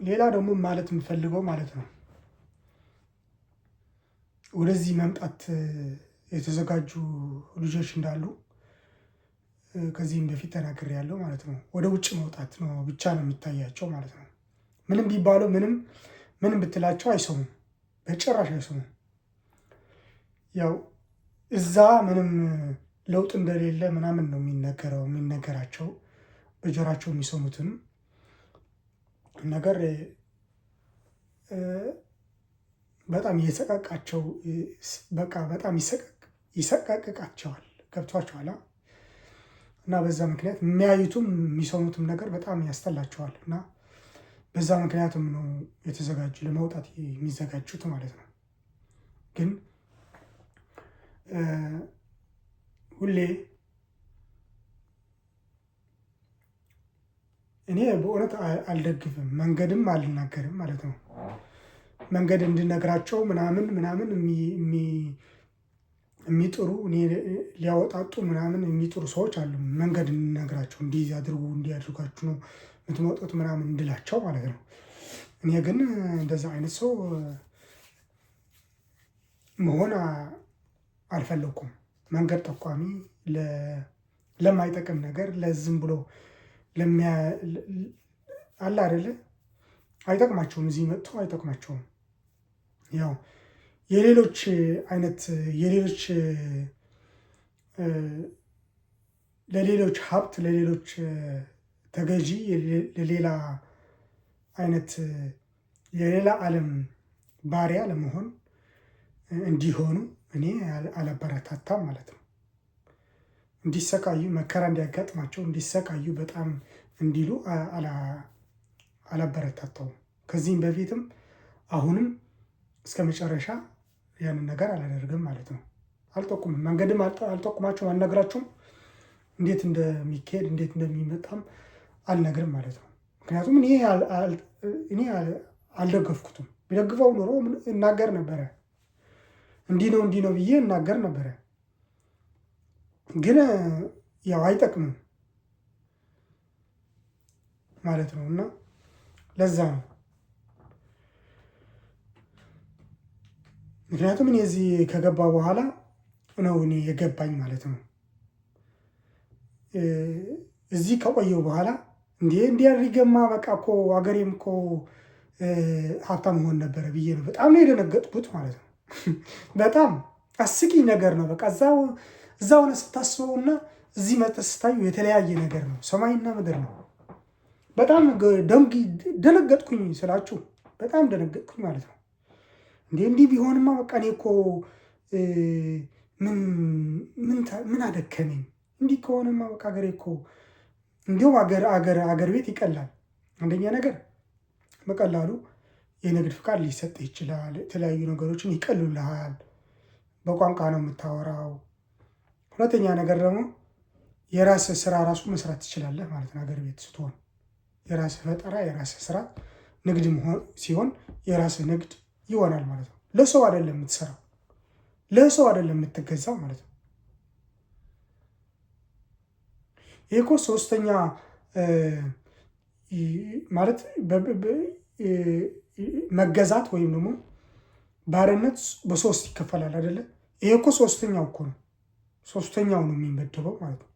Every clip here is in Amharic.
ሌላ ደግሞ ማለት የምፈልገው ማለት ነው ወደዚህ መምጣት የተዘጋጁ ልጆች እንዳሉ ከዚህም በፊት ተናግሬያለሁ ማለት ነው። ወደ ውጭ መውጣት ነው ብቻ ነው የሚታያቸው ማለት ነው። ምንም ቢባለው ምንም ብትላቸው አይሰሙም፣ በጭራሽ አይሰሙም። ያው እዛ ምንም ለውጥ እንደሌለ ምናምን ነው የሚነገራቸው በጆሯቸው የሚሰሙትም ነገር በጣም እየሰቀቃቸው በቃ በጣም ይሰቀቅቃቸዋል። ገብቷቸዋል። እና በዛ ምክንያት የሚያዩትም የሚሰሙትም ነገር በጣም ያስጠላቸዋል። እና በዛ ምክንያትም ነው የተዘጋጁ ለመውጣት የሚዘጋጁት ማለት ነው። ግን ሁሌ እኔ በእውነት አልደግፍም፣ መንገድም አልናገርም ማለት ነው። መንገድ እንድነግራቸው ምናምን የሚጥሩ ሊያወጣጡ ምናምን የሚጥሩ ሰዎች አሉ። መንገድ እንድነግራቸው እንዲህ አድርጋችሁ ነው የምትመጡት ምናምን እንድላቸው ማለት ነው። እኔ ግን እንደዛ አይነት ሰው መሆን አልፈለኩም። መንገድ ጠቋሚ ለማይጠቅም ነገር ለዝም ብሎ አለ አይደለ፣ አይጠቅማቸውም። እዚህ መጥቶ አይጠቅማቸውም። ያው የሌሎች ለሌሎች ሀብት ለሌሎች ተገዢ ለሌላ አይነት የሌላ ዓለም ባሪያ ለመሆን እንዲሆኑ እኔ አላበረታታም ማለት ነው። እንዲሰቃዩ መከራ እንዲያጋጥማቸው እንዲሰቃዩ በጣም እንዲሉ አላበረታታውም። ከዚህም በፊትም አሁንም እስከ መጨረሻ ያንን ነገር አላደርግም ማለት ነው። አልጠቁምም፣ መንገድም አልጠቁማቸውም፣ አልነግራቸውም። እንዴት እንደሚካሄድ እንዴት እንደሚመጣም አልነግርም ማለት ነው። ምክንያቱም እኔ አልደገፍኩትም። ቢደግፈው ኖሮ እናገር ነበረ፣ እንዲህ ነው ብዬ እናገር ነበረ። ግን ያው አይጠቅምም ማለት ነው። እና ለዛ ነው ምክንያቱም እኔ እዚህ ከገባ በኋላ ነው እኔ የገባኝ ማለት ነው። እዚህ ከቆየው በኋላ እንዲህ አድርጌማ በቃ እኮ ሀገሬም እኮ ሀብታም መሆን ነበረ ብዬ ነው በጣም ነው የደነገጥኩት ማለት ነው። በጣም አስቂኝ ነገር ነው። በቃ እዛው ሆነ ስታስበውና እዚህ መጥተህ ስታዩ የተለያየ ነገር ነው። ሰማይና ምድር ነው። በጣም ደነገጥኩኝ ስላችሁ በጣም ደነገጥኩኝ ማለት ነው። እንዲህ ቢሆንማ በቃ እኔ እኮ ምን አደከመኝ። እንዲህ ከሆነማ በቃ ሀገሬ እኮ እንዲሁም አገር ቤት ይቀላል። አንደኛ ነገር በቀላሉ የንግድ ፍቃድ ሊሰጥ ይችላል። የተለያዩ ነገሮችን ይቀሉልሃል። በቋንቋ ነው የምታወራው። ሁለተኛ ነገር ደግሞ የራስህ ስራ ራሱ መስራት ትችላለህ ማለት ነው። ሀገር ቤት ስትሆን የራስህ ፈጠራ የራስህ ስራ ንግድ ሲሆን የራስህ ንግድ ይሆናል ማለት ነው። ለሰው አይደለም የምትሰራው፣ ለሰው አይደለም የምትገዛው ማለት ነው። ይህ እኮ ሶስተኛ ማለት መገዛት ወይም ደግሞ ባርነት በሶስት ይከፈላል አይደለ? ይሄ እኮ ሶስተኛው እኮ ነው። ሶስተኛው ነው የሚመደበው ማለት ነው።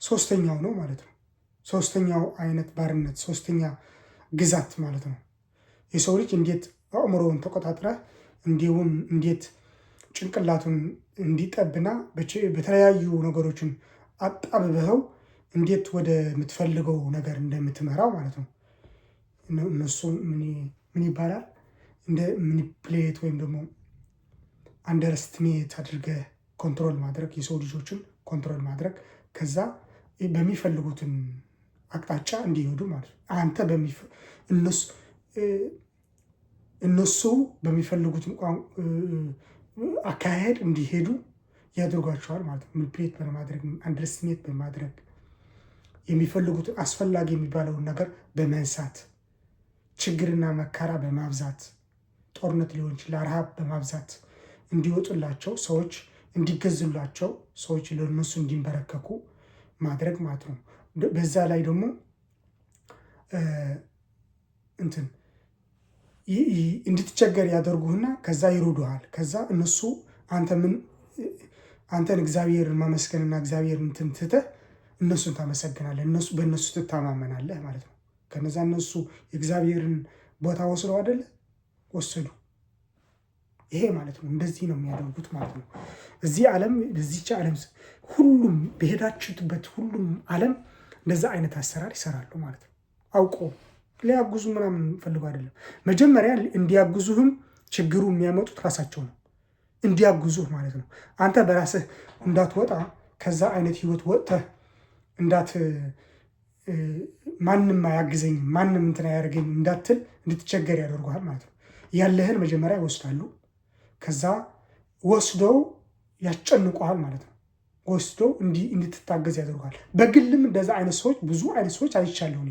ሶስተኛው ነው ማለት ነው። ሶስተኛው አይነት ባርነት፣ ሶስተኛ ግዛት ማለት ነው። የሰው ልጅ እንዴት አእምሮውን ተቆጣጥረህ እንዲሁም እንዴት ጭንቅላቱን እንዲጠብና በተለያዩ ነገሮችን አጣብበኸው እንዴት ወደ የምትፈልገው ነገር እንደምትመራው ማለት ነው። እነሱ ምን ይባላል እንደ ሚኒፕሌት ወይም ደግሞ አንደርስትሜት አድርገህ ኮንትሮል ማድረግ፣ የሰው ልጆችን ኮንትሮል ማድረግ፣ ከዛ በሚፈልጉትን አቅጣጫ እንዲሄዱ ማለት ነው። አንተ እነሱ በሚፈልጉትን አካሄድ እንዲሄዱ ያደርጓቸዋል ማለት ነው። ሚኒፕሌት በማድረግ አንደርስትሜት በማድረግ የሚፈልጉትን አስፈላጊ የሚባለውን ነገር በመንሳት ችግርና መከራ በማብዛት ጦርነት ሊሆን ይችላል፣ ረሃብ በማብዛት እንዲወጡላቸው ሰዎች እንዲገዙላቸው ሰዎች ለነሱ እንዲንበረከኩ ማድረግ ማለት ነው። በዛ ላይ ደግሞ እንትን እንድትቸገር ያደርጉህና ከዛ ይሩዱሃል። ከዛ እነሱ አንተን እግዚአብሔርን ማመስገንና እግዚአብሔር እንትን ትተህ እነሱን ታመሰግናለህ፣ በእነሱ ትታማመናለህ ማለት ነው። ከነዛ እነሱ የእግዚአብሔርን ቦታ ወስደው አይደለ ወሰዱ። ይሄ ማለት ነው። እንደዚህ ነው የሚያደርጉት ማለት ነው። እዚህ ዓለም በዚች ዓለም ሁሉም በሄዳችሁበት ሁሉም ዓለም እንደዛ አይነት አሰራር ይሰራሉ ማለት ነው። አውቆ ሊያግዙ ምናምን ፈልገው አይደለም። መጀመሪያ እንዲያግዙህም ችግሩ የሚያመጡት ራሳቸው ነው። እንዲያግዙህ ማለት ነው። አንተ በራስህ እንዳትወጣ ከዛ አይነት ህይወት ወጥተህ ማንም አያግዘኝም ማንም እንትን አያደርገኝም እንዳትል እንድትቸገር ያደርጉሃል ማለት ነው። ያለህን መጀመሪያ ይወስዳሉ። ከዛ ወስደው ያስጨንቁሃል ማለት ነው። ወስደው እንድትታገዝ ያደርጉሃል። በግልም እንደዛ አይነት ሰዎች ብዙ አይነት ሰዎች አይቻለሁ እኔ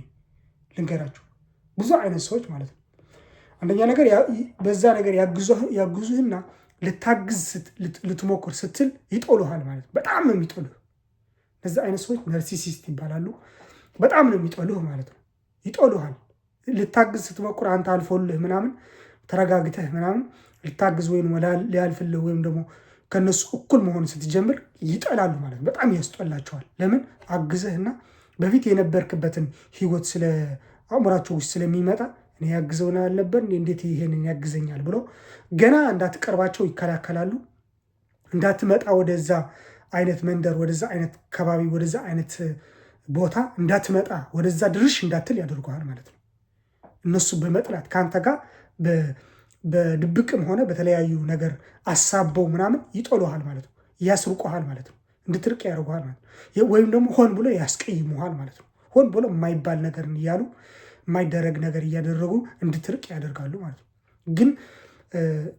ልንገራችሁ። ብዙ አይነት ሰዎች ማለት ነው። አንደኛ ነገር በዛ ነገር ያግዙህና ልታግዝ ልትሞክር ስትል ይጦሉሃል ማለት ነው። በጣም ነው የሚጦሉህ። እነዚ አይነት ሰዎች ናርሲሲስት ይባላሉ። በጣም ነው የሚጦሉህ ማለት ነው። ይጦሉሃል። ልታግዝ ስትሞክር አንተ አልፎልህ ምናምን ተረጋግተህ ምናምን ልታግዝ ወይም ሊያልፍልህ ወይም ደግሞ ከነሱ እኩል መሆን ስትጀምር ይጠላሉ ማለት ነው። በጣም ያስጠላቸዋል። ለምን አግዘህና በፊት የነበርክበትን ህይወት ስለ አእምሯቸው ውስጥ ስለሚመጣ እኔ ያግዘውና ያልነበር እንዴት ይሄንን ያግዘኛል ብሎ ገና እንዳትቀርባቸው ይከላከላሉ። እንዳትመጣ ወደዛ አይነት መንደር፣ ወደዛ አይነት ከባቢ፣ ወደዛ አይነት ቦታ እንዳትመጣ፣ ወደዛ ድርሽ እንዳትል ያደርገዋል ማለት ነው። እነሱ በመጥላት ከአንተ ጋር በድብቅም ሆነ በተለያዩ ነገር አሳበው ምናምን ይጦሉሃል ማለት ነው። ያስርቁሃል ማለት ነው። እንድትርቅ ያደርጉሃል ማለት ነው። ወይም ደግሞ ሆን ብሎ ያስቀይሙሃል ማለት ነው። ሆን ብሎ የማይባል ነገር እያሉ የማይደረግ ነገር እያደረጉ እንድትርቅ ያደርጋሉ ማለት ነው። ግን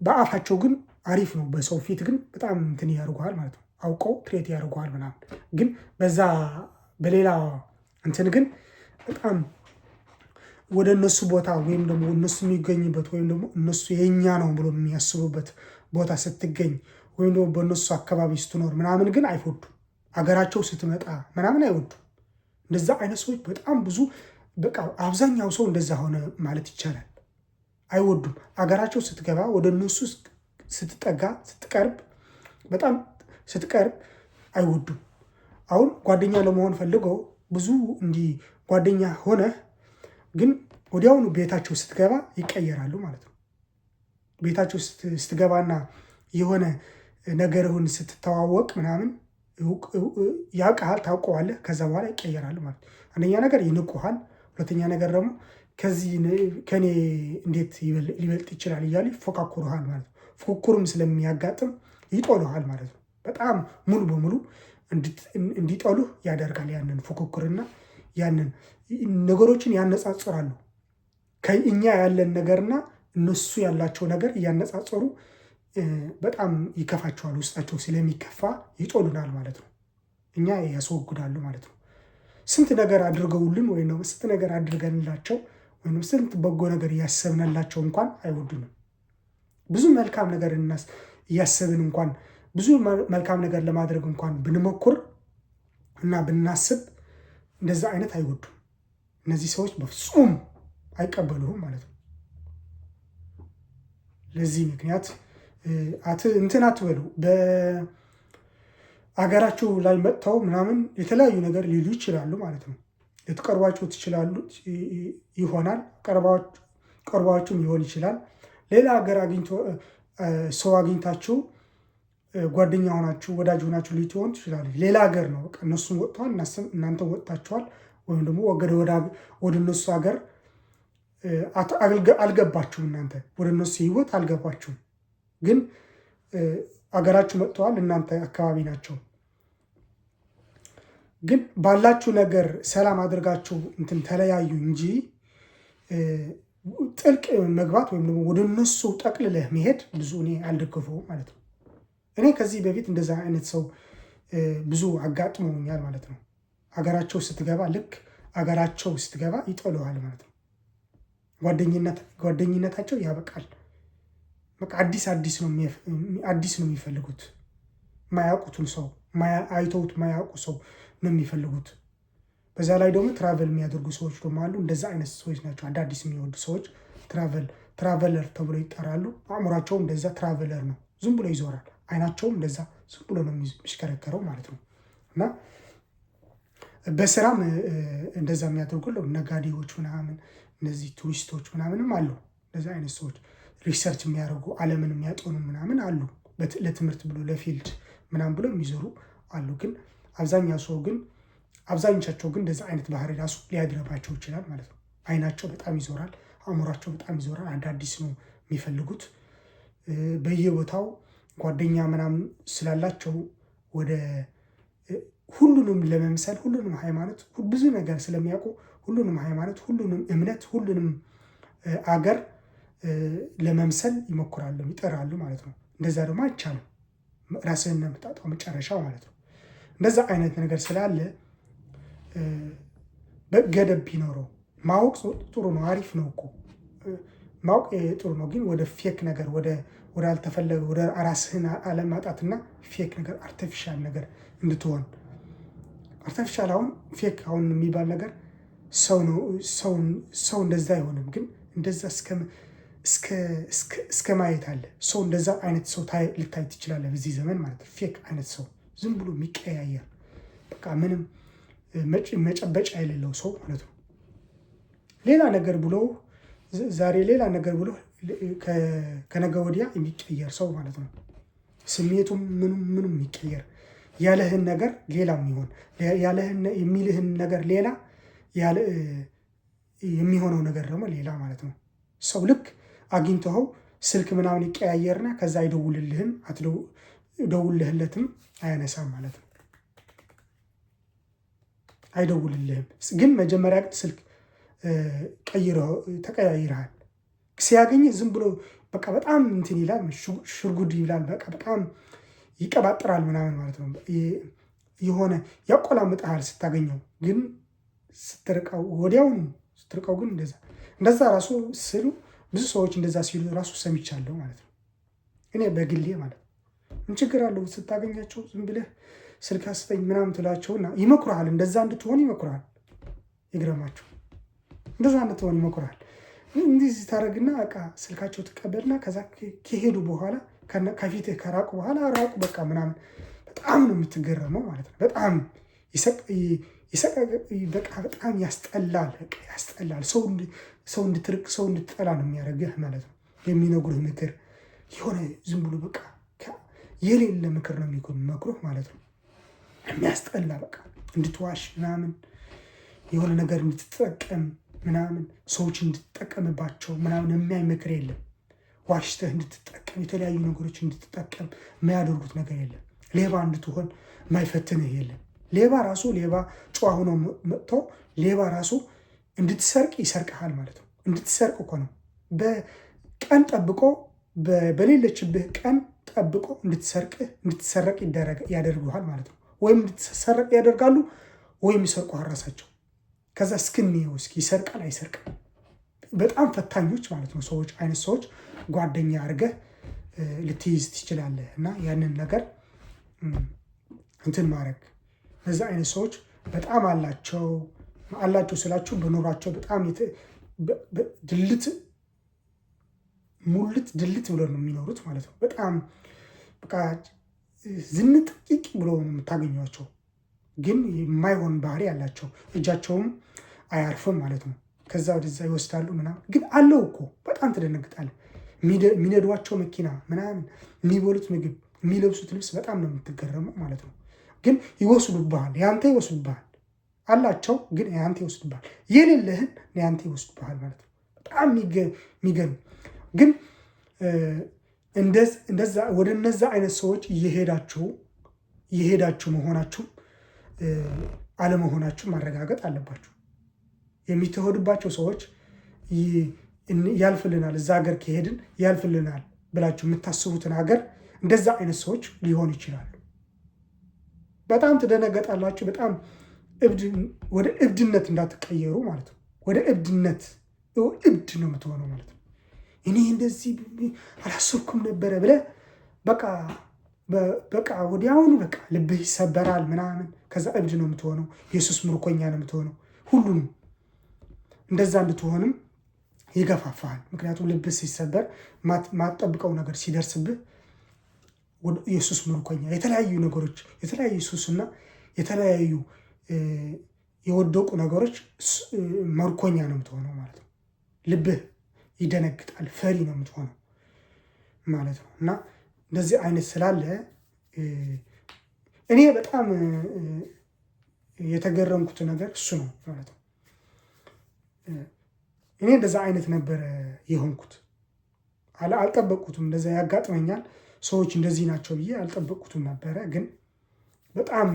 በአፋቸው ግን አሪፍ ነው። በሰው ፊት ግን በጣም እንትን ያደርጉሃል ማለት ነው። አውቀው ትሬት ያደርጉሃል ምናምን። ግን በዛ በሌላ እንትን ግን በጣም ወደ እነሱ ቦታ ወይም ደግሞ እነሱ የሚገኙበት ወይም ደግሞ እነሱ የኛ ነው ብሎ የሚያስቡበት ቦታ ስትገኝ ወይም ደግሞ በእነሱ አካባቢ ስትኖር ምናምን ግን አይወዱም። አገራቸው ስትመጣ ምናምን አይወዱም። እንደዛ አይነት ሰዎች በጣም ብዙ፣ በቃ አብዛኛው ሰው እንደዛ ሆነ ማለት ይቻላል። አይወዱም። አገራቸው ስትገባ ወደ እነሱ ስትጠጋ ስትቀርብ፣ በጣም ስትቀርብ አይወዱም። አሁን ጓደኛ ለመሆን ፈልገው ብዙ እንዲህ ጓደኛ ሆነ ግን ወዲያውኑ ቤታቸው ስትገባ ይቀየራሉ ማለት ነው። ቤታቸው ስትገባና የሆነ ነገርህን ስትተዋወቅ ምናምን ያውቃል፣ ታውቀዋለህ። ከዛ በኋላ ይቀየራሉ ማለት ነው። አንደኛ ነገር ይንቁሃል። ሁለተኛ ነገር ደግሞ ከኔ እንዴት ሊበልጥ ይችላል እያሉ ይፎካኩሩሃል ማለት ነው። ፉክክሩም ስለሚያጋጥም ይጦሉሃል ማለት ነው። በጣም ሙሉ በሙሉ እንዲጠሉህ ያደርጋል። ያንን ፉክክርና ያንን ነገሮችን ያነጻጽራሉ። ከእኛ ያለን ነገርና እነሱ ያላቸው ነገር እያነጻጸሩ በጣም ይከፋቸዋል። ውስጣቸው ስለሚከፋ ይጦሉናል ማለት ነው። እኛ ያስወግዳሉ ማለት ነው። ስንት ነገር አድርገውልን ወይም ደግሞ ስንት ነገር አድርገንላቸው ወይም ስንት በጎ ነገር እያሰብንላቸው እንኳን አይወዱንም። ብዙ መልካም ነገር እያሰብን እንኳን ብዙ መልካም ነገር ለማድረግ እንኳን ብንሞክር እና ብናስብ እንደዛ አይነት አይወዱም። እነዚህ ሰዎች በፍጹም አይቀበሉህም ማለት ነው። ለዚህ ምክንያት እንትን አትበሉ። በአገራችሁ ላይ መጥተው ምናምን የተለያዩ ነገር ሊሉ ይችላሉ ማለት ነው። ልትቀርቧቸው ትችላሉ ይሆናል። ቀርቧችሁም ሊሆን ይችላል። ሌላ ሀገር ሰው አግኝታችሁ ጓደኛ ሆናችሁ ወዳጅ ሆናችሁ ልትሆን ትችላለ። ሌላ ሀገር ነው። እነሱም ወጥተዋል፣ እናንተ ወጥታችኋል። ወይም ደግሞ ወደ እነሱ ሀገር አልገባችሁም። እናንተ ወደ እነሱ ህይወት አልገባችሁም። ግን አገራችሁ መጥተዋል፣ እናንተ አካባቢ ናቸው። ግን ባላችሁ ነገር ሰላም አድርጋችሁ እንትን ተለያዩ እንጂ ጥልቅ መግባት ወይም ደግሞ ወደ እነሱ ጠቅልለህ መሄድ ብዙ እኔ አልደገፈውም ማለት ነው። እኔ ከዚህ በፊት እንደዛ አይነት ሰው ብዙ አጋጥሞኛል ማለት ነው። አገራቸው ስትገባ ልክ አገራቸው ስትገባ ይጠሉሃል ማለት ነው። ጓደኝነታቸው ያበቃል። በቃ አዲስ ነው የሚፈልጉት። ማያውቁትን ሰው አይተውት ማያውቁ ሰው ነው የሚፈልጉት። በዛ ላይ ደግሞ ትራቨል የሚያደርጉ ሰዎች ደግሞ አሉ። እንደዛ አይነት ሰዎች ናቸው አዳዲስ የሚወዱ ሰዎች። ትራቨለር ተብሎ ይጠራሉ። አእምሯቸውም እንደዛ ትራቨለር ነው፣ ዝም ብሎ ይዞራል። አይናቸውም እንደዛ ዝም ብሎ ነው የሚሽከረከረው ማለት ነው። እና በስራም እንደዛ የሚያደርጉ ነጋዴዎች ምናምን፣ እነዚህ ቱሪስቶች ምናምንም አሉ። እንደዛ አይነት ሰዎች ሪሰርች የሚያደርጉ ዓለምን የሚያጠኑ ምናምን አሉ። ለትምህርት ብሎ ለፊልድ ምናምን ብሎ የሚዞሩ አሉ። ግን አብዛኞቻቸው ግን እንደዛ አይነት ባህሪ ራሱ ሊያድረባቸው ይችላል ማለት ነው። አይናቸው በጣም ይዞራል፣ አእምሯቸው በጣም ይዞራል። አዳዲስ ነው የሚፈልጉት። በየቦታው ጓደኛ ምናምን ስላላቸው ወደ ሁሉንም ለመምሰል ሁሉንም ሃይማኖት ብዙ ነገር ስለሚያውቁ ሁሉንም ሃይማኖት፣ ሁሉንም እምነት፣ ሁሉንም አገር ለመምሰል ይሞክራሉ፣ ይጠራሉ ማለት ነው። እንደዛ ደግሞ አይቻልም። ራስህን ነው የምታጣው መጨረሻው ማለት ነው። እንደዛ አይነት ነገር ስላለ ገደብ ቢኖረው ማወቅ ጥሩ ነው፣ አሪፍ ነው እኮ ማወቅ ጥሩ ነው። ግን ወደ ፌክ ነገር ወደ አልተፈለገ ወደ ራስህን አለማጣትና ፌክ ነገር አርቲፊሻል ነገር እንድትሆን አርቲፊሻል አሁን ፌክ አሁን የሚባል ነገር ሰው እንደዛ አይሆንም። ግን እንደዛ እስከ ማየት አለ። ሰው እንደዛ አይነት ሰው ልታይ ትችላለህ በዚህ ዘመን ማለት ነው። ፌክ አይነት ሰው ዝም ብሎ የሚቀያየር በቃ ምንም መጨበጫ የሌለው ሰው ማለት ነው። ሌላ ነገር ብሎ ዛሬ ሌላ ነገር ብሎ ከነገ ወዲያ የሚቀየር ሰው ማለት ነው። ስሜቱም ምኑም የሚቀየር ያለህን ነገር ሌላ የሚሆን ያለህን የሚልህን ነገር ሌላ የሚሆነው ነገር ደግሞ ሌላ ማለት ነው። ሰው ልክ አግኝተኸው ስልክ ምናምን ይቀያየርና ከዛ አይደውልህለትም፣ አያነሳም ማለት ነው። አይደውልልህም። ግን መጀመሪያ ስልክ ተቀያይረሃል። ሲያገኝ ዝም ብሎ በቃ በጣም እንትን ይላል፣ ሽርጉድ ይላል፣ በቃ በጣም ይቀባጥራል ምናምን ማለት ነው። የሆነ ያቆላምጠሃል ስታገኘው። ግን ስትርቀው ወዲያውኑ ስትርቀው ግን እንደዛ ራሱ ስሉ ብዙ ሰዎች እንደዛ ሲሉ ራሱ ሰምቻለሁ ማለት ነው። እኔ በግሌ ማለት ነው። ምን ችግር አለው ስታገኛቸው ዝም ብለህ ስልክ አስጠኝ ምናምን ትላቸውና ይመኩርሃል። እንደዛ እንድትሆን ይመኩርሃል። ይግረማቸው። እንደዛ እንድትሆን ይመኩርሃል። እንዲህ ታደርግና በቃ ስልካቸው ትቀበልና ከዛ ከሄዱ በኋላ ከፊትህ ከራቁ በኋላ ራቁ በቃ ምናምን በጣም ነው የምትገረመው ማለት ነው። በጣም በቃ በጣም ያስጠላል። በቃ ያስጠላል። ሰው እንድትርቅ ሰው እንድትጠላ ነው የሚያደርግህ ማለት ነው። የሚነግሩህ ምክር የሆነ ዝም ብሎ በቃ የሌለ ምክር ነው የሚመክሩህ ማለት ነው። የሚያስጠላ በቃ እንድትዋሽ ምናምን የሆነ ነገር እንድትጠቀም ምናምን ሰዎች እንድትጠቀምባቸው ምናምን የሚያይ ምክር የለም። ዋሽተህ እንድትጠቀም የተለያዩ ነገሮች እንድትጠቀም የማያደርጉት ነገር የለም። ሌባ እንድትሆን የማይፈትንህ የለም። ሌባ ጨዋ ሆኖ መጥቶ ሌባ ራሱ እንድትሰርቅ ይሰርቅሃል ማለት ነው። እንድትሰርቅ እኮ ነው። በቀን ጠብቆ በሌለችብህ ቀን ጠብቆ እንድትሰረቅ ያደርጉሃል ማለት ነው። ወይም እንድትሰረቅ ያደርጋሉ ወይም ይሰርቁሃል ራሳቸው። ከዛ እስክንየው እስኪ ይሰርቃል አይሰርቅም። በጣም ፈታኞች ማለት ነው። አይነት ሰዎች ጓደኛ አድርገህ ልትይዝ ትችላለህ። እና ያንን ነገር እንትን ማድረግ እነዛ አይነት ሰዎች በጣም አላቸው ስላችሁ በኖሯቸው በጣም ድልት ብሎ ነው የሚኖሩት ማለት ነው። በጣም በቃ ዝንጥቂቅ ብሎ ነው የምታገኟቸው። ግን የማይሆን ባህሪ ያላቸው እጃቸውም አያርፍም ማለት ነው። ከዛ ወደዛ ይወስዳሉ ምናምን። ግን አለው እኮ በጣም ትደነግጣለህ። የሚነዷቸው መኪና ምናምን፣ የሚበሉት ምግብ፣ የሚለብሱት ልብስ በጣም ነው የምትገረመው ማለት ነው። ግን ይወስዱብሃል፣ ያንተ ይወስዱብሃል። አላቸው ግን ያንተ ይወስዱብሃል። የሌለህን ያንተ ይወስዱብሃል ማለት ነው። በጣም የሚገርም ግን እንደዛ ወደ እነዛ አይነት ሰዎች እየሄዳችሁ መሆናችሁ አለመሆናችሁ ማረጋገጥ አለባችሁ። የሚተሆድባቸው ሰዎች ያልፍልናል፣ እዛ ሀገር ከሄድን ያልፍልናል ብላችሁ የምታስቡትን ሀገር እንደዛ አይነት ሰዎች ሊሆኑ ይችላሉ። በጣም ትደነገጣላችሁ። በጣም ወደ እብድነት እንዳትቀየሩ ማለት ነው። ወደ እብድ ነው የምትሆነው ማለት ነው። እኔ እንደዚህ አላሰብኩም ነበረ ብለህ በቃ በቃ ወዲያውኑ በቃ ልብህ ይሰበራል ምናምን። ከዛ እብድ ነው የምትሆነው፣ የሱስ ምርኮኛ ነው የምትሆነው። ሁሉንም እንደዛ እንድትሆንም ይገፋፋል። ምክንያቱም ልብህ ሲሰበር ማትጠብቀው ነገር ሲደርስብህ የሱስ ምርኮኛ የተለያዩ ነገሮች የተለያዩ ሱስና የተለያዩ የወደቁ ነገሮች ምርኮኛ ነው የምትሆነው ማለት ነው። ልብህ ይደነግጣል፣ ፈሪ ነው የምትሆነው ማለት ነው። እና እንደዚህ አይነት ስላለ እኔ በጣም የተገረምኩት ነገር እሱ ነው ማለት ነው። እኔ እንደዛ አይነት ነበረ የሆንኩት። አልጠበቅኩትም፣ እንደዛ ያጋጥመኛል ሰዎች እንደዚህ ናቸው ብዬ አልጠበቅኩትም ነበረ። ግን በጣም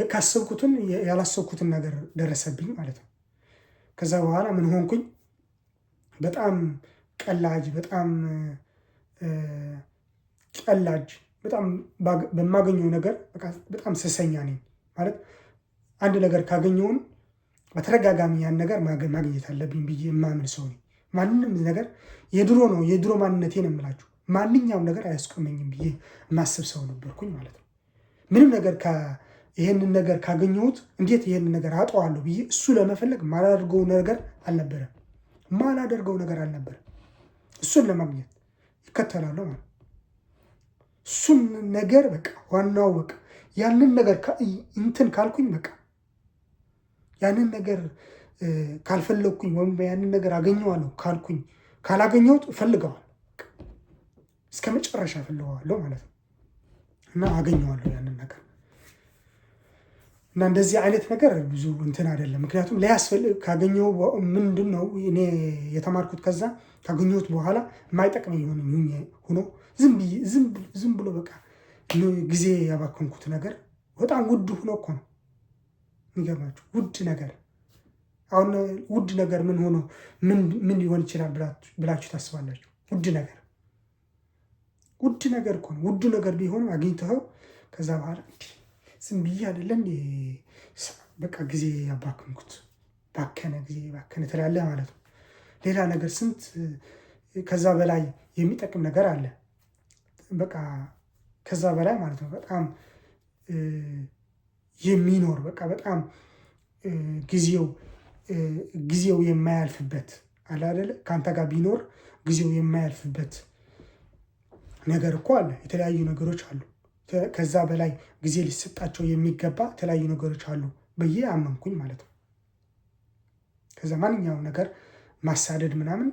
ካሰብኩትን ያላሰብኩትን ነገር ደረሰብኝ ማለት ነው። ከዛ በኋላ ምን ሆንኩኝ? በጣም ቀላጅ፣ በጣም በማገኘው ነገር በጣም ስሰኛ ነኝ ማለት። አንድ ነገር ካገኘውን በተደጋጋሚ ያን ነገር ማግኘት አለብኝ ብዬ የማምን ሰው ነኝ። ማንም ነገር የድሮ ማንነቴን የምላችሁ ማንኛውም ነገር አያስቆመኝም ብዬ የማስብ ሰው ነበርኩኝ ማለት ነው። ምንም ነገር ይሄንን ነገር ካገኘሁት እንዴት ይሄንን ነገር አጠዋለሁ ብዬ እሱ ለመፈለግ ማላደርገው ነገር አልነበረም። እሱን ለማግኘት ይከተላለሁ ማለት እሱን ነገር በቃ ዋናው በቃ ያንን ነገር እንትን ካልኩኝ በቃ ያንን ነገር ካልፈለግኩኝ ወይም ያንን ነገር አገኘዋለሁ ካልኩኝ ካላገኘሁት እፈልገዋለሁ እስከ መጨረሻ እፈልገዋለሁ ማለት ነው። እና አገኘዋለሁ ያንን ነገር እና እንደዚህ አይነት ነገር ብዙ እንትን አይደለም። ምክንያቱም ሊያስፈልግ ካገኘው ምንድን ነው እኔ የተማርኩት ከዛ ካገኘሁት በኋላ የማይጠቅመኝ ሆኖ ዝም ብሎ በቃ ጊዜ ያባከንኩት ነገር በጣም ውድ ሆኖ እኮ ነው የሚገርማችሁ። ውድ ነገር አሁን ውድ ነገር ምን ሆኖ ምን ሊሆን ይችላል ብላችሁ ታስባላችሁ? ውድ ነገር እኮ ነው። ውድ ነገር ቢሆንም አግኝተኸው ከዛ በኋላ ዝም ብዬ አይደለ በቃ ጊዜ ያባከንኩት ጊዜ ባከነ ትላለህ ማለት ነው። ሌላ ነገር ስንት ከዛ በላይ የሚጠቅም ነገር አለ። በቃ ከዛ በላይ ማለት ነው በጣም የሚኖር በቃ በጣም ጊዜው የማያልፍበት አለ አይደለ? ከአንተ ጋር ቢኖር ጊዜው የማያልፍበት ነገር እኮ አለ። የተለያዩ ነገሮች አሉ። ከዛ በላይ ጊዜ ሊሰጣቸው የሚገባ የተለያዩ ነገሮች አሉ ብዬ አመንኩኝ ማለት ነው። ከዛ ማንኛውም ነገር ማሳደድ ምናምን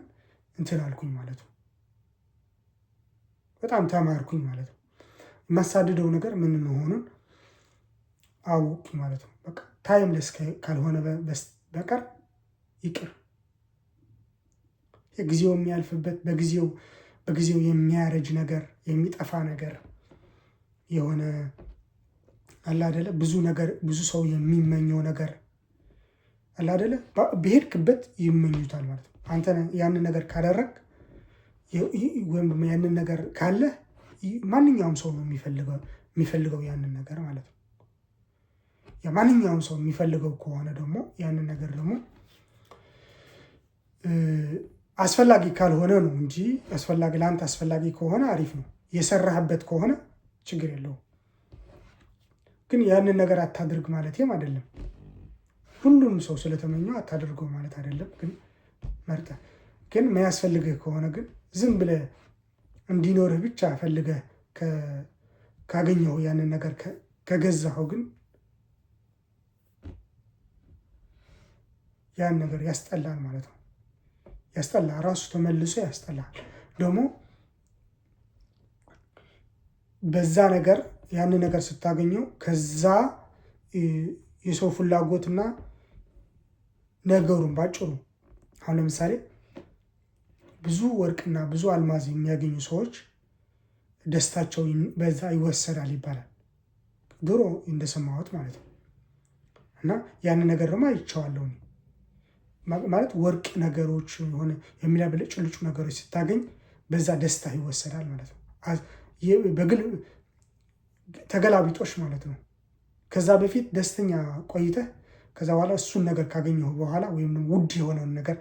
እንትን አልኩኝ ማለት ነው። በጣም ተማርኩኝ ማለት ነው። የማሳድደው ነገር ምን መሆኑን አወቅኩኝ ማለት ነው። በቃ ታይምለስ ካልሆነ በቀር ይቅር። ጊዜው የሚያልፍበት በጊዜው የሚያረጅ ነገር የሚጠፋ ነገር የሆነ አለ አይደለ? ብዙ ሰው የሚመኘው ነገር አለ አይደለ? በሄድክበት ይመኙታል ማለት ነው። አንተ ያንን ነገር ካደረግ ወይም ያንን ነገር ካለ ማንኛውም ሰው ነው የሚፈልገው ያንን ነገር ማለት ነው። ማንኛውም ሰው የሚፈልገው ከሆነ ደግሞ ያንን ነገር ደግሞ አስፈላጊ ካልሆነ ነው እንጂ ለአንተ አስፈላጊ ከሆነ አሪፍ ነው። የሰራህበት ከሆነ ችግር የለውም። ግን ያንን ነገር አታድርግ ማለቴም አይደለም። ሁሉም ሰው ስለተመኘው አታድርገው ማለት አይደለም። ግን መርጠህ ግን የሚያስፈልግህ ከሆነ ግን ዝም ብለህ እንዲኖርህ ብቻ ፈልገህ ካገኘው ያንን ነገር ከገዛኸው ግን ያን ነገር ያስጠላል ማለት ነው። ያስጠላል፣ ራሱ ተመልሶ ያስጠላል። ደግሞ በዛ ነገር ያንን ነገር ስታገኘው ከዛ የሰው ፍላጎትና ነገሩን ባጭሩ አሁን ለምሳሌ ብዙ ወርቅና ብዙ አልማዝ የሚያገኙ ሰዎች ደስታቸው በዛ ይወሰዳል ይባላል፣ ድሮ እንደሰማሁት ማለት ነው። እና ያንን ነገር ደግሞ አይቼዋለሁ ማለት ወርቅ ነገሮች የሆነ የሚያብለጨልጩ ነገሮች ስታገኝ በዛ ደስታ ይወሰዳል ማለት ነው። በግል ተገላቢጦሽ ማለት ነው። ከዛ በፊት ደስተኛ ቆይተህ ከዛ በኋላ እሱን ነገር ካገኘሁ በኋላ ወይም ውድ የሆነውን ነገር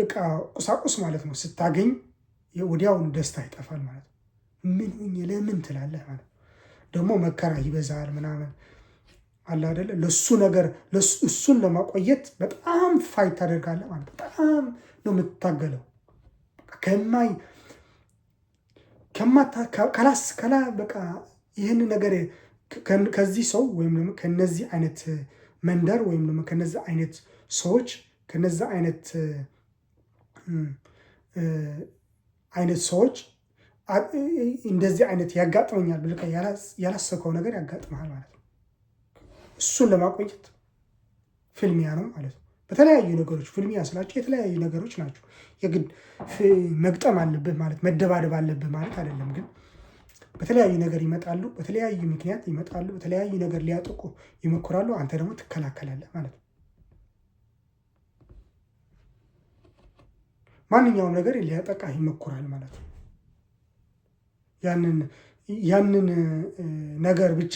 እቃ ቁሳቁስ ማለት ነው ስታገኝ ወዲያውኑ ደስታ ይጠፋል ማለት ነው። ምን ሁኜ ለምን ትላለህ ማለት ደግሞ መከራ ይበዛል ምናምን አለ አይደለ? ለሱ ነገር እሱን ለማቆየት በጣም ፋይት ታደርጋለህ ማለት በጣም ነው የምትታገለው። በቃ ይህን ነገር ከዚህ ሰው ወይም ደግሞ ከነዚህ አይነት መንደር ወይም ደግሞ ከነዚህ አይነት ሰዎች ከነዚህ አይነት ሰዎች እንደዚህ አይነት ያጋጥመኛል ብለህ ያላሰብከው ነገር ያጋጥመሃል ማለት ነው። እሱን ለማቆየት ፍልሚያ ነው ማለት ነው። በተለያዩ ነገሮች ፍልሚያ ስላቸው የተለያዩ ነገሮች ናቸው። የግድ መግጠም አለብህ ማለት መደባደብ አለብህ ማለት አይደለም። ግን በተለያዩ ነገር ይመጣሉ፣ በተለያዩ ምክንያት ይመጣሉ፣ በተለያዩ ነገር ሊያጠቁ ይሞክራሉ። አንተ ደግሞ ትከላከላለህ ማለት ነው። ማንኛውም ነገር ሊያጠቃህ ይሞክራል ማለት ነው። ያንን ነገር ብቻ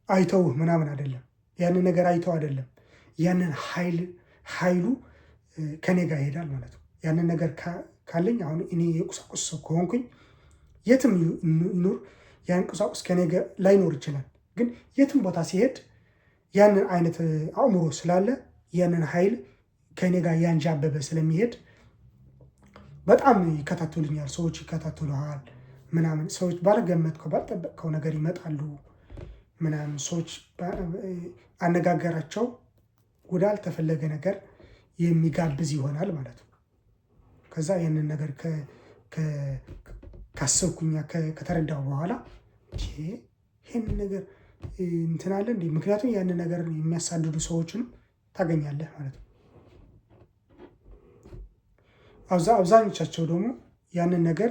አይተውህ ምናምን አይደለም። ያንን ነገር አይተው አይደለም። ያንን ኃይሉ ከኔ ጋር ይሄዳል ማለት ነው። ያንን ነገር ካለኝ አሁን እኔ የቁሳቁስ ሰው ከሆንኩኝ የትም ይኑር ያን ቁሳቁስ ከኔ ጋር ላይኖር ይችላል። ግን የትም ቦታ ሲሄድ ያንን አይነት አእምሮ ስላለ ያንን ኃይል ከኔ ጋር ያንዣበበ ስለሚሄድ በጣም ይከታተሉኛል። ሰዎች ይከታተሉሃል ምናምን። ሰዎች ባልገመትከው ባልጠበቅከው ነገር ይመጣሉ ምናምን። ሰዎች አነጋገራቸው ወደ አልተፈለገ ነገር የሚጋብዝ ይሆናል ማለት ነው። ከዛ ያንን ነገር ካሰብኩኛ ከተረዳው በኋላ ይህንን ነገር እንትን አለ እንዴ? ምክንያቱም ያንን ነገር የሚያሳድዱ ሰዎችን ታገኛለህ ማለት ነው። አብዛኞቻቸው ደግሞ ያንን ነገር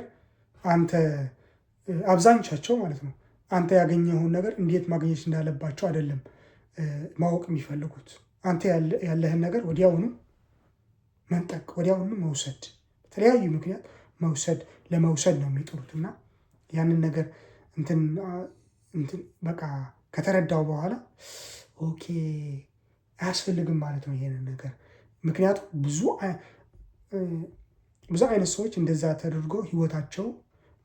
አብዛኞቻቸው ማለት ነው አንተ ያገኘኸውን ነገር እንዴት ማግኘት እንዳለባቸው አይደለም ማወቅ የሚፈልጉት። አንተ ያለህን ነገር ወዲያውኑ መንጠቅ፣ ወዲያውኑ መውሰድ፣ በተለያዩ ምክንያት ለመውሰድ ነው የሚጥሩት። እና ያንን ነገር በቃ ከተረዳው በኋላ ኦኬ አያስፈልግም ማለት ነው ይሄንን ነገር። ምክንያቱም ብዙ አይነት ሰዎች እንደዛ ተደርጎ ህይወታቸው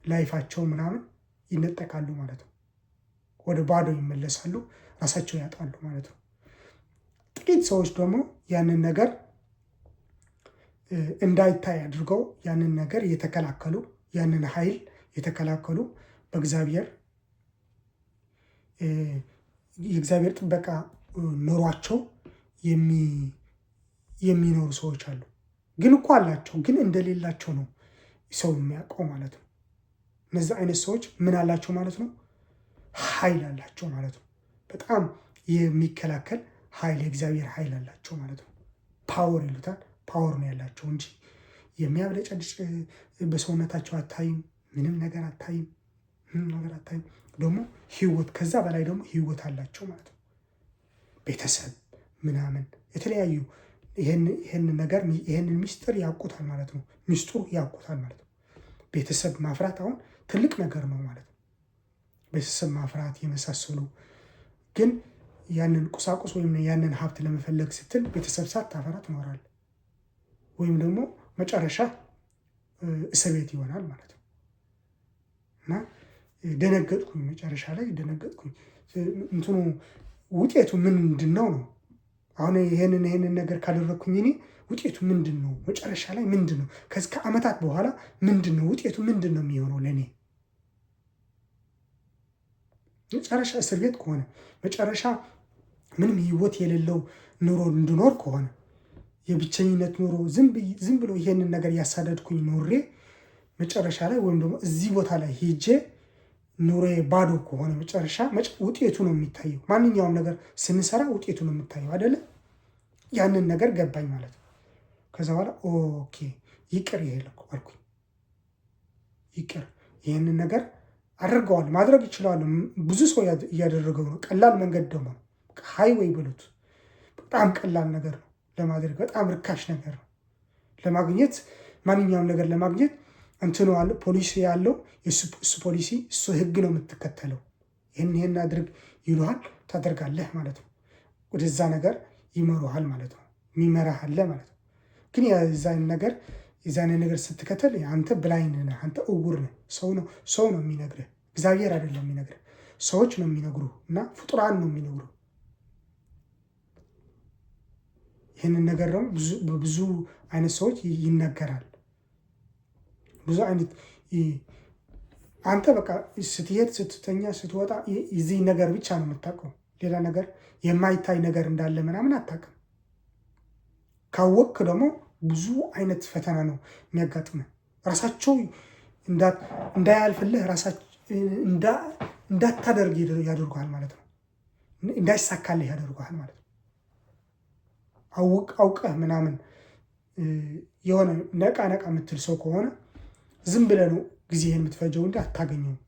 ላይፋቸው ምናምን ይነጠቃሉ ማለት ነው። ወደ ባዶ ይመለሳሉ፣ ራሳቸው ያጣሉ ማለት ነው። ጥቂት ሰዎች ደግሞ ያንን ነገር እንዳይታይ አድርገው ያንን ነገር የተከላከሉ፣ ያንን ኃይል የተከላከሉ የእግዚአብሔር ጥበቃ ኖሯቸው የሚኖሩ ሰዎች አሉ። ግን እኮ አላቸው፣ ግን እንደሌላቸው ነው ሰው የሚያውቀው ማለት ነው። እነዚህ አይነት ሰዎች ምን አላቸው ማለት ነው? ኃይል አላቸው ማለት ነው። በጣም የሚከላከል ኃይል፣ የእግዚአብሔር ኃይል አላቸው ማለት ነው። ፓወር ይሉታል። ፓወር ነው ያላቸው እንጂ የሚያብለጨልጭ በሰውነታቸው አታይም። ምንም ነገር አታይም። ደግሞ ህይወት፣ ከዛ በላይ ደግሞ ህይወት አላቸው ማለት ነው። ቤተሰብ ምናምን የተለያዩ ይህንን ሚስጥር ያውቁታል ማለት ነው። ሚስጥሩ ያውቁታል ማለት ነው። ቤተሰብ ማፍራት አሁን ትልቅ ነገር ነው ማለት ነው። ቤተሰብ ማፍራት የመሳሰሉ ግን ያንን ቁሳቁስ ወይም ያንን ሀብት ለመፈለግ ስትል ቤተሰብ ሳታፈራ ትኖራለህ። ወይም ደግሞ መጨረሻ እስር ቤት ይሆናል ማለት ነው። እና ደነገጥኩኝ፣ መጨረሻ ላይ ደነገጥኩኝ። እንትኑ ውጤቱ ምንድን ነው? አሁን ይሄንን ነገር ካደረግኩኝ እኔ ውጤቱ ምንድን ነው? መጨረሻ ላይ ምንድን ነው? ከዓመታት በኋላ ምንድን ነው ውጤቱ? ምንድን ነው የሚሆነው ለእኔ? መጨረሻ እስር ቤት ከሆነ መጨረሻ ምንም ህይወት የሌለው ኑሮ እንድኖር ከሆነ የብቸኝነት ኑሮ ዝም ብሎ ይሄንን ነገር እያሳደድኩኝ ኖሬ መጨረሻ ላይ ወይም ደግሞ እዚህ ቦታ ላይ ሄጄ ኑሮ ባዶ ከሆነ መጨረሻ ውጤቱ ነው የሚታየው። ማንኛውም ነገር ስንሰራ ውጤቱ ነው የሚታየው አይደለ? ያንን ነገር ገባኝ ማለት ነው። ከዛ በኋላ ኦኬ ይቅር አልኩኝ። ይቅር ይህንን ነገር አድርገዋል፣ ማድረግ ይችላሉ። ብዙ ሰው እያደረገው ነው። ቀላል መንገድ ደግሞ ነው። ሃይዌይ ብሉት። በጣም ቀላል ነገር ነው ለማድረግ። በጣም ርካሽ ነገር ነው ለማግኘት። ማንኛውም ነገር ለማግኘት እንትኑ አለ፣ ፖሊሲ ያለው እሱ ፖሊሲ፣ እሱ ህግ ነው የምትከተለው። ይህን አድርግ ይሉሃል፣ ታደርጋለህ ማለት ነው። ወደዛ ነገር ይመሩሃል ማለት ነው። የሚመራህ አለ ማለት ነው። ግን የዛን ነገር የዛን ነገር ስትከተል አንተ ብላይንድ ነህ፣ አንተ እውር ነህ። ሰው ነው የሚነግርህ፣ እግዚአብሔር አይደለም የሚነግርህ። ሰዎች ነው የሚነግሩ እና ፍጡራን ነው የሚነግሩ። ይህንን ነገር ደግሞ በብዙ አይነት ሰዎች ይነገራል። ብዙ አይነት አንተ በቃ ስትሄድ፣ ስትተኛ፣ ስትወጣ የዚህ ነገር ብቻ ነው የምታውቀው። ሌላ ነገር የማይታይ ነገር እንዳለ ምናምን አታውቅም። ካወቅክ ደግሞ ብዙ አይነት ፈተና ነው የሚያጋጥምህ። ራሳቸው እንዳያልፍልህ እንዳታደርግ ያደርጉሃል ማለት ነው። እንዳይሳካልህ ያደርጉሃል ማለት ነው። አውቀህ ምናምን የሆነ ነቃ የምትል ሰው ከሆነ ዝም ብለህ ነው ጊዜህን የምትፈጀው እንጂ አታገኘውም።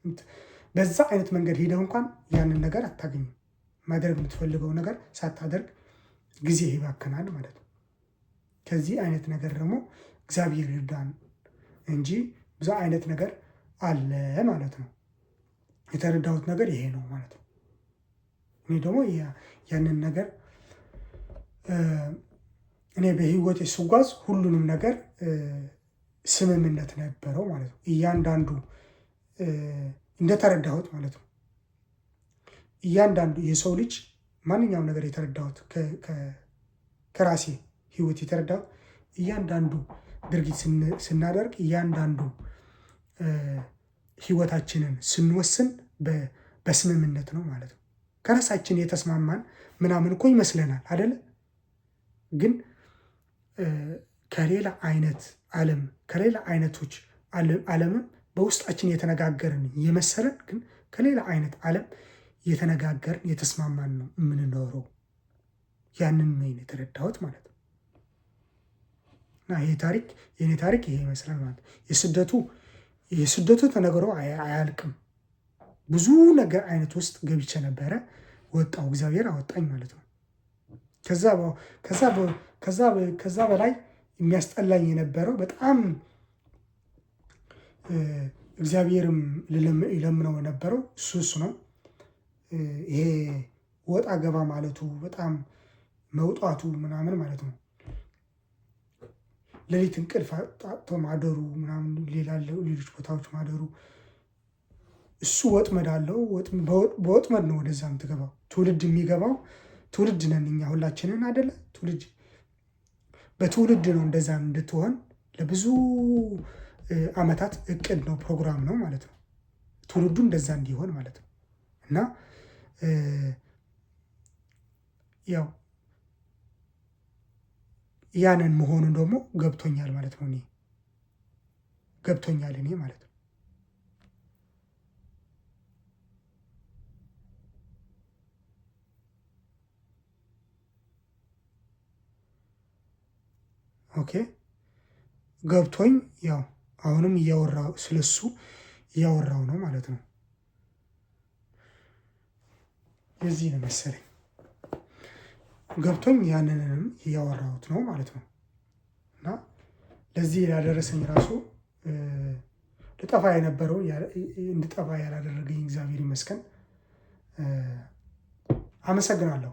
በዛ አይነት መንገድ ሄደህ እንኳን ያንን ነገር አታገኝም። ማድረግ የምትፈልገው ነገር ሳታደርግ ጊዜ ይባክናል ማለት ነው። ከዚህ አይነት ነገር ደግሞ እግዚአብሔር ይርዳን እንጂ ብዙ አይነት ነገር አለ ማለት ነው። የተረዳሁት ነገር ይሄ ነው ማለት ነው። እኔ ደግሞ ያንን ነገር እኔ በህይወቴ ስጓዝ ሁሉንም ነገር ስምምነት ነበረው ማለት ነው። እያንዳንዱ እንደተረዳሁት ማለት ነው። እያንዳንዱ የሰው ልጅ ማንኛውም ነገር የተረዳሁት ከራሴ ህይወት የተረዳሁት እያንዳንዱ ድርጊት ስናደርግ፣ እያንዳንዱ ህይወታችንን ስንወስን በስምምነት ነው ማለት ነው። ከራሳችን የተስማማን ምናምን እኮ ይመስለናል አይደለ? ግን ከሌላ አይነት ዓለም ከሌላ አይነቶች ዓለምም በውስጣችን የተነጋገርን የመሰለን ግን ከሌላ አይነት ዓለም የተነጋገርን የተስማማን ነው የምንኖረው። ያንን ነው የተረዳሁት ማለት ነው። እና የኔ ታሪክ ይሄ ይመስላል ማለት ነው። የስደቱ ተነግሮ አያልቅም። ብዙ ነገር አይነት ውስጥ ገብቼ ነበረ፣ ወጣው፣ እግዚአብሔር አወጣኝ ማለት ነው። ከዛ በላይ የሚያስጠላኝ የነበረው በጣም እግዚአብሔርም ይለምነው የነበረው እሱ ነው። ይሄ ወጣ ገባ ማለቱ በጣም መውጣቱ ምናምን ማለት ነው። ሌሊት እንቅልፍ አጥቶ ማደሩ ምናምን፣ ሌሎች ቦታዎች ማደሩ፣ እሱ ወጥመድ አለው። በወጥመድ ነው ወደዛ የምትገባው። ትውልድ የሚገባው ትውልድ ነን እኛ ሁላችንን አይደለ? በትውልድ ነው እንደዛ እንድትሆን ለብዙ ዓመታት እቅድ ነው፣ ፕሮግራም ነው ማለት ነው። ትውልዱ እንደዛ እንዲሆን ማለት ነው። እና ያው ያንን መሆኑን ደግሞ ገብቶኛል ማለት ነው። ገብቶኛል እኔ ማለት ነው። ኦኬ ገብቶኝ፣ ያው አሁንም ስለሱ እያወራው ነው ማለት ነው። የዚህ ነው መሰለኝ ገብቶኝ ያንንም እያወራሁት ነው ማለት ነው። እና ለዚህ ያደረሰኝ ራሱ ልጠፋ የነበረው እንድጠፋ ያላደረገኝ እግዚአብሔር ይመስገን። አመሰግናለሁ።